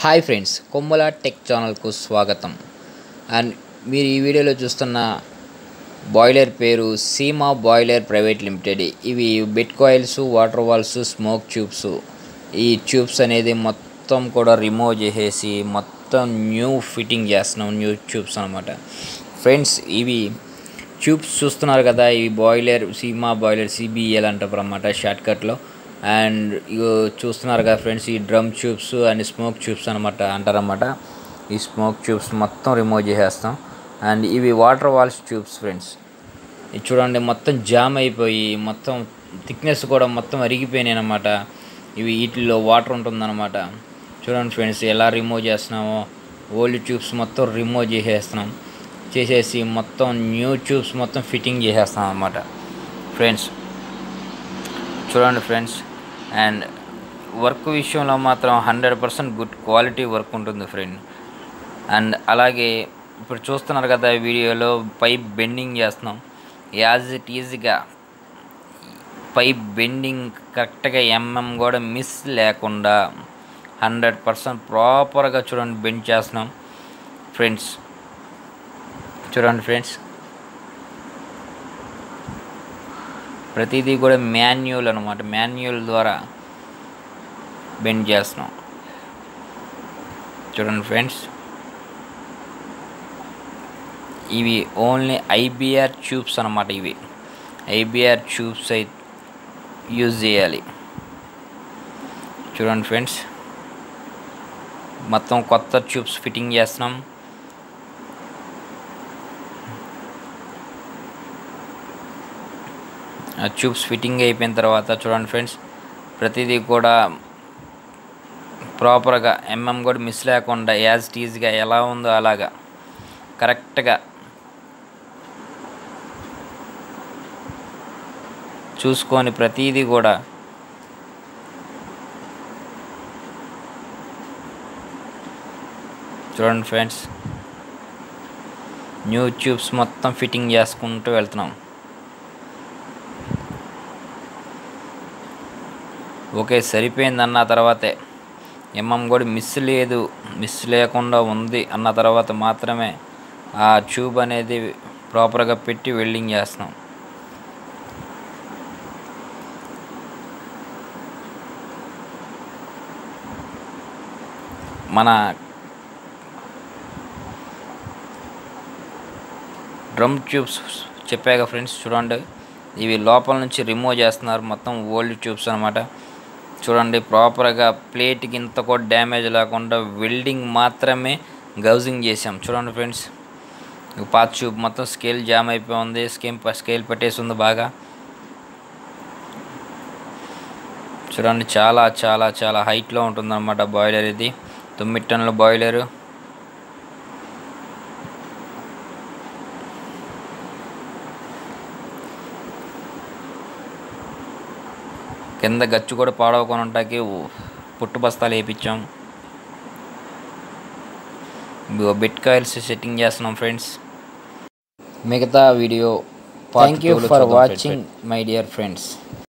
Hi friends, కొమ్ముల tech ఛానల్కు స్వాగతం. అండ్ మీరు ఈ వీడియోలో చూస్తున్న బాయిలర్ పేరు సీమా బాయిలర్ ప్రైవేట్ లిమిటెడ్. ఇవి bed coils, water walls, smoke tubes. ఈ ట్యూబ్స్ అనేది మొత్తం కూడా రిమూవ్ చేసేసి మొత్తం న్యూ ఫిట్టింగ్ చేస్తున్నాం. న్యూ ట్యూబ్స్ అనమాట ఫ్రెండ్స్. ఇవి ట్యూబ్స్ చూస్తున్నారు కదా, ఇవి బాయిలర్ సీమా బాయిలర్ CBL అంటారు అన్నమాట షార్ట్కట్లో. అండ్ చూస్తున్నారు కదా ఫ్రెండ్స్, ఈ drum tubes and smoke tubes అంటారన్నమాట. ఈ స్మోక్ ట్యూబ్స్ మొత్తం రిమూవ్ చేసేస్తాం. అండ్ ఇవి వాటర్ వాల్స్ ట్యూబ్స్ ఫ్రెండ్స్. ఇది చూడండి, మొత్తం జామ్ అయిపోయి మొత్తం థిక్నెస్ కూడా మొత్తం అరిగిపోయినాయి అన్నమాట. ఇవి వీటిల్లో వాటర్ ఉంటుందన్నమాట. చూడండి ఫ్రెండ్స్, ఎలా రిమూవ్ చేస్తున్నామో. ఓల్డ్ ట్యూబ్స్ మొత్తం రిమూవ్ చేసేసి మొత్తం న్యూ ట్యూబ్స్ మొత్తం ఫిట్టింగ్ చేసేస్తాం అన్నమాట ఫ్రెండ్స్. చూడండి ఫ్రెండ్స్, అండ్ వర్క్ విషయంలో మాత్రం 100% గుడ్ క్వాలిటీ వర్క్ ఉంటుంది ఫ్రెండ్. అండ్ అలాగే ఇప్పుడు చూస్తున్నారు కదా వీడియోలో, పైప్ బెండింగ్ చేస్తున్నాం. యాజ్ ఇట్ ఈజీగా పైప్ బెండింగ్ కరెక్ట్గా కూడా మిస్ లేకుండా 100% ప్రాపర్గా చూడండి బెండ్ చేస్తున్నాం ఫ్రెండ్స్. చూడండి ఫ్రెండ్స్, ప్రతిదీ కూడా మాన్యువల్ అనమాట. మాన్యువల్ ద్వారా బెండ్ చేస్తున్నాం. చూడండి ఫ్రెండ్స్, ఇవి ఓన్లీ IBR ట్యూబ్స్ అనమాట. ఇవి IBR ట్యూబ్స్ యూజ్ చేయాలి. చూడండి ఫ్రెండ్స్, మొత్తం కొత్త ట్యూబ్స్ ఫిట్టింగ్ చేస్తున్నాం. ట్యూబ్స్ ఫిట్టింగ్ అయిపోయిన తర్వాత చూడండి ఫ్రెండ్స్, ప్రతిదీ కూడా ప్రాపర్గా కూడా మిస్ లేకుండా యాజ్ ఇట్ ఈజ్గా ఎలా ఉందో అలాగా కరెక్ట్గా చూసుకొని ప్రతిదీ కూడా చూడండి ఫ్రెండ్స్, న్యూ ట్యూబ్స్ మొత్తం ఫిట్టింగ్ చేసుకుంటూ వెళ్తున్నాం. ఓకే, సరిపోయింది అన్న తర్వాతే కూడా మిస్ లేకుండా ఉంది అన్న తర్వాత మాత్రమే ఆ ట్యూబ్ అనేది ప్రాపర్గా పెట్టి వెల్డింగ్ చేస్తున్నాం. మన డ్రమ్ ట్యూబ్స్ చెప్పాక ఫ్రెండ్స్, చూడండి ఇవి లోపల నుంచి రిమూవ్ చేస్తున్నారు. మొత్తం ఓల్డ్ ట్యూబ్స్ అనమాట. చూడండి, ప్రాపర్గా ప్లేట్కి ఇంత కూడా డ్యామేజ్ లేకుండా వెల్డింగ్ మాత్రమే గౌజింగ్ చేసాం. చూడండి ఫ్రెండ్స్, పాత ట్యూబ్ మొత్తం స్కేల్ జామ్ అయిపోయింది. స్కేల్ పట్టేసి ఉంది బాగా. చూడండి, చాలా చాలా చాలా హైట్లో ఉంటుందన్నమాట బాయిలర్. ఇది 9 టన్నుల బాయిలరు. కింద గచ్చు కూడా పాడవకుండా ఉంటాకి పుట్టు బస్తాలు వేయించాం. బెడ్ కాయిల్స్ సెట్టింగ్ చేస్తున్నాం ఫ్రెండ్స్. మిగతా video thank you for watching my dear friends.